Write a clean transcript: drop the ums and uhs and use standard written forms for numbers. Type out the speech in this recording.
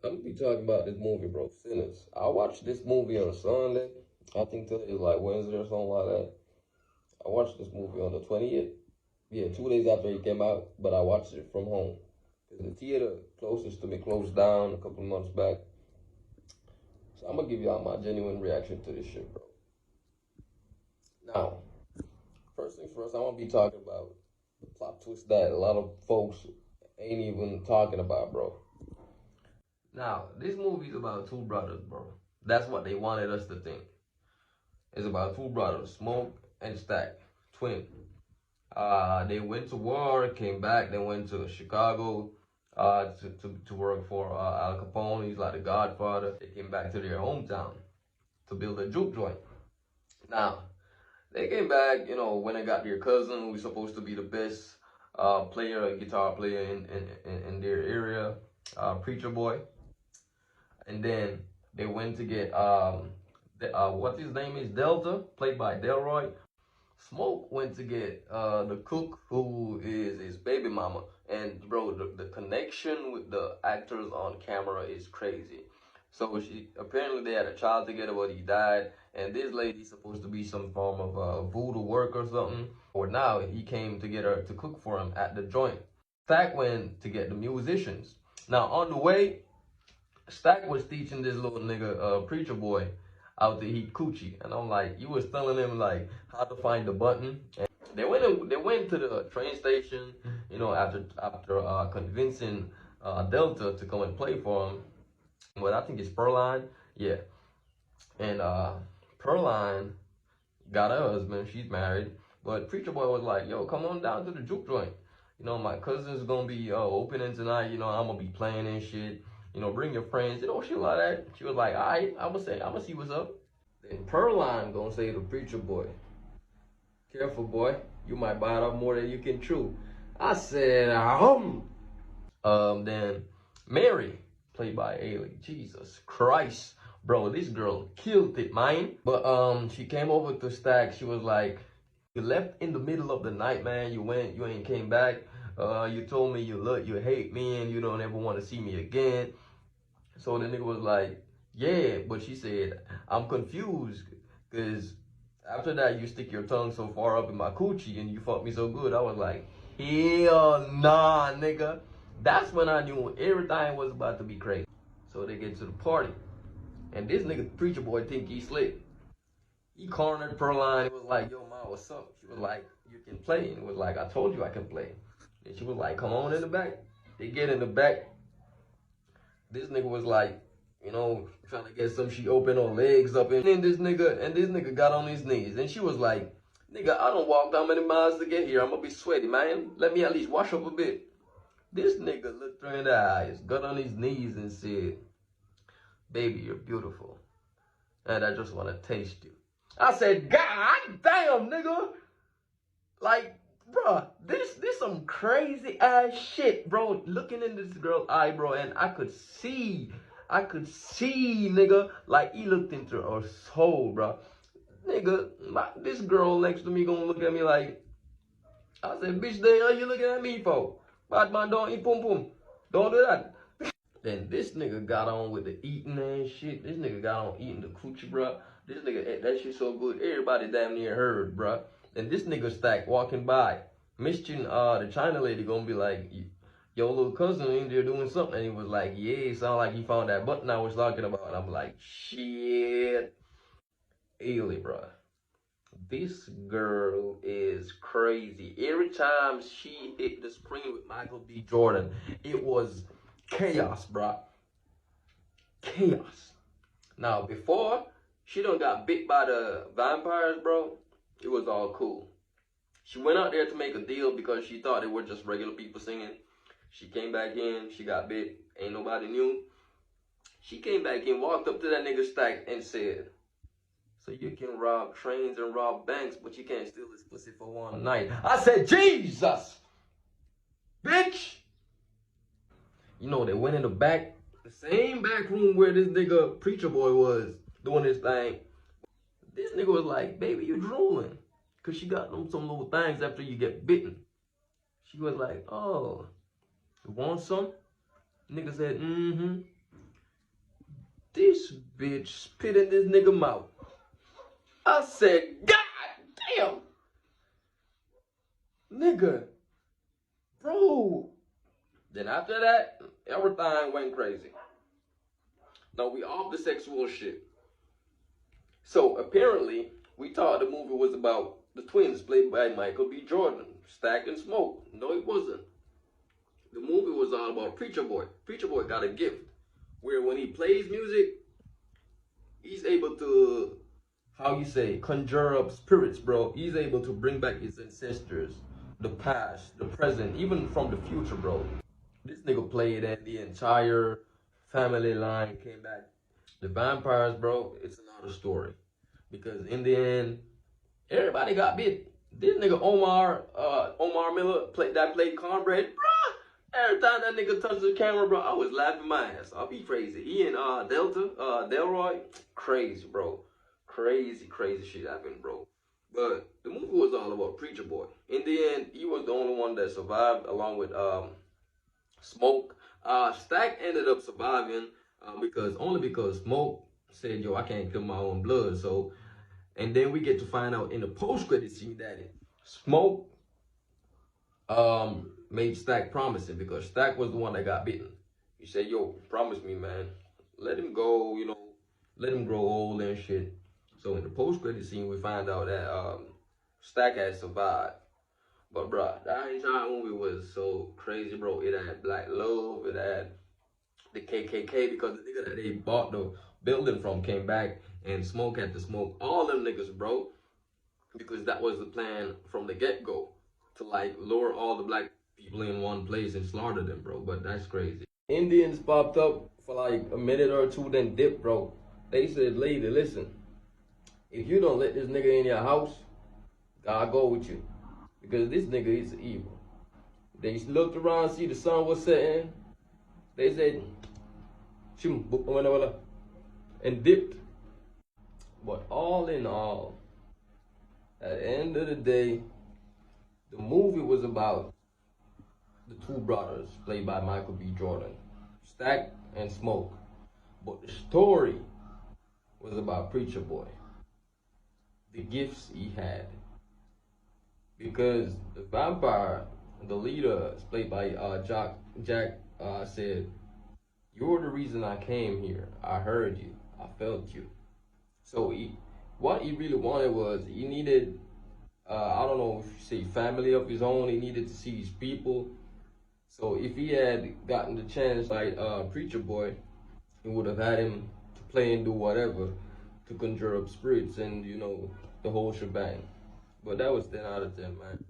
I'm gonna be talking about this movie, bro. Sinners. I watched this movie on Sunday. I think today is like Wednesday or something like that. I watched this movie on the 20th. Yeah, 2 days after it came out, but I watched it from home. Because the theater closest to me closed down a couple of months back. So I'm gonna give y'all my genuine reaction to this shit, bro. Now, first things first, I'm gonna be talking about the plot twist that a lot of folks ain't even talking about, bro. Now, this movie is about two brothers, bro. That's what they wanted us to think. It's about two brothers, Smoke and Stack, twin. They went to war, came back. They went to Chicago to work for Al Capone. He's like the Godfather. They came back to their hometown to build a juke joint. Now, they came back, when they got their cousin, who's supposed to be the best guitar player in their area, Preacher Boy. And then they went to get what his name is, Delta, played by Delroy. Smoke went to get the cook, who is his baby mama. And bro, the connection with the actors on camera is crazy. So she apparently they had a child together, but he died. And this lady's supposed to be some form of voodoo work or something. Or now he came to get her to cook for him at the joint. Stack went to get the musicians. Now on the way, Stack was teaching this little nigga, Preacher Boy, out to eat coochie, and I'm like, you was telling him like how to find the button. And they went to the train station, after convincing Delta to come and play for him. Well, I think it's Pearline, yeah, and Pearline got a husband, she's married, but Preacher Boy was like, yo, come on down to the juke joint. My cousin's gonna be opening tonight. I'm gonna be playing and shit. Bring your friends. Shit like that. She was like, all right, I'm gonna see what's up. Then Pearline gonna say to Preacher Boy, careful boy, you might bite off more than you can chew. I said, then Mary, played by Ailey. Jesus Christ, bro, this girl killed it, man. But she came over to Stack. She was like, you left in the middle of the night, man. You ain't came back. You told me you hate me and you don't ever want to see me again. So the nigga was like, yeah, but she said, I'm confused because after that you stick your tongue so far up in my coochie and you fucked me so good. I was like, hell nah, nigga. That's when I knew everything was about to be crazy. So they get to the party. And this nigga Preacher Boy think he slick. He cornered Pearline. It was like, yo, ma, what's up? She was like, you can play. And it was like, I told you I can play. And she was like, come on in the back. They get in the back. This nigga was like, trying to get some. She opened her legs up. And then this nigga got on his knees. And she was like, nigga, I don't walk that many miles to get here. I'm going to be sweaty, man. Let me at least wash up a bit. This nigga looked her in the eyes, got on his knees and said, baby, you're beautiful. And I just want to taste you. I said, God damn, nigga. Like, bro, this some crazy ass shit, bro. Looking in this girl's eye, bro, and I could see, nigga, like he looked into her soul, bro. Nigga, this girl next to me gonna look at me like, I said, bitch, the hell you looking at me for? Bad man, don't eat pum pum. Don't do that. Then this nigga got on with the eating and shit. This nigga got on eating the coochie, bro. This nigga ate that shit so good, everybody damn near heard, bro. Then this nigga Stack walking by. Mission, the China lady gonna be like, your little cousin in there doing something. And he was like, yeah, it sound like he found that button I was talking about. And I'm like, shit. Ailey, bro. This girl is crazy. Every time she hit the screen with Michael B. Jordan, it was chaos, bro. Chaos. Now, before she done got bit by the vampires, bro, it was all cool. She went out there to make a deal because she thought they were just regular people singing. She came back in, she got bit, ain't nobody knew. She came back in, walked up to that nigga Stack and said, so you can rob trains and rob banks, but you can't steal this pussy for one night. I said, Jesus! Bitch! They went in the back, the same back room where this nigga Preacher Boy was doing his thing. This nigga was like, baby, you drooling. Because she got them some little things after you get bitten. She was like, oh, you want some? Nigga said, mm-hmm. This bitch spit in this nigga mouth. I said, God damn. Nigga. Bro. Then after that, everything went crazy. Now we off the sexual shit. So apparently, we thought the movie was about the twins played by Michael B. Jordan, Stack and Smoke. No, it wasn't. The movie was all about Preacher Boy. Preacher Boy got a gift where when he plays music, he's able to, how you say, conjure up spirits, bro. He's able to bring back his ancestors, the past, the present, even from the future, bro. This nigga played and the entire family line came back. The vampires, bro, it's another story. Because in the end, everybody got bit. This nigga Omar Miller played Cornbread, bro. Every time that nigga touched the camera, bro, I was laughing my ass off. He crazy. He and Delroy, crazy, bro. Crazy shit happened, bro. But the movie was all about Preacher Boy. In the end, he was the only one that survived, along with Smoke. Stack ended up surviving because Smoke said, yo, I can't kill my own blood. So, and then we get to find out in the post-credit scene that Smoke made Stack promising, because Stack was the one that got bitten. He said, yo, promise me, man. Let him go, you know, let him grow old and shit. So in the post-credit scene, we find out that Stack had survived. But bro, that entire movie was so crazy, bro. It had Black Love, it had the KKK, because the nigga that they bought the building from came back, and Smoke had to smoke all them niggas, bro. Because that was the plan from the get-go, to like lure all the black people in one place and slaughter them, bro. But that's crazy. Indians popped up for like a minute or two, then dipped, bro. They said, lady, listen, if you don't let this nigga in your house, God go with you. Because this nigga is evil. They looked around, see the sun was setting. They said, and dipped. But all in all, at the end of the day, the movie was about the two brothers played by Michael B. Jordan, Stack and Smoke. But the story was about Preacher Boy, the gifts he had. Because the vampire, the leader, played by Jack, said, you're the reason I came here. I heard you. I felt you. So what he really wanted was, he needed, I don't know if you say family of his own. He needed to see his people. So if he had gotten the chance like Preacher Boy, he would have had him to play and do whatever to conjure up spirits and, you know, the whole shebang. But that was 10 out of 10, man.